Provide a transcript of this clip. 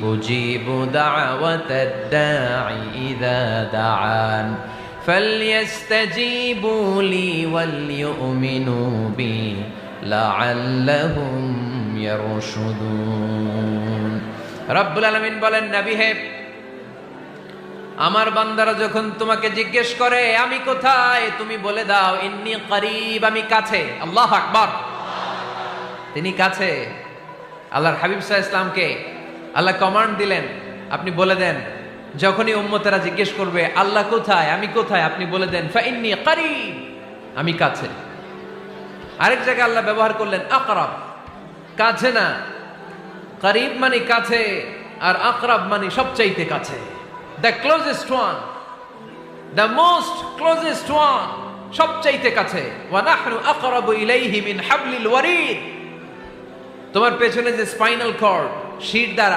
أجيب دعوة الداعي إذا دعان فليستجيبوا لي وليؤمنوا بي لعلهم يرشدون রব্বুল আলামিন বলেন, নবী হে, আমার বান্দারা যখন তোমাকে জিজ্ঞেস করে আমি কোথায়, তুমি বলে দাও ইন্নী করিব, আমি কাছে। আল্লাহু আকবার, তিনি কাছে। আল্লাহর হাবিব সাল্লাল্লাহু আলাইহি ওয়াসাল্লামকে আল্লাহ কমান্ড দিলেন, আপনি বলে দেন যখনই উম্মতেরা জিজ্ঞেস করবে আল্লাহ কোথায়, আমি কোথায়, আপনি বলে দেন ফাইন্নী করিব, আমি কাছে। আরেক জায়গায় আল্লাহ ব্যবহার করলেন আকরাব, কাছে না, করিব মানে কাছে, আর আকরাব মানে সবচাইতে কাছে, the closest one, the most closest one, সবচাইতে কাছে। ওয়া নাহনু আকরাবু ইলাইহি মিন হাবলিল ওয়ারিদ, তোমার পেছনে যে স্পাইনাল কর্ড, শির দ্বারা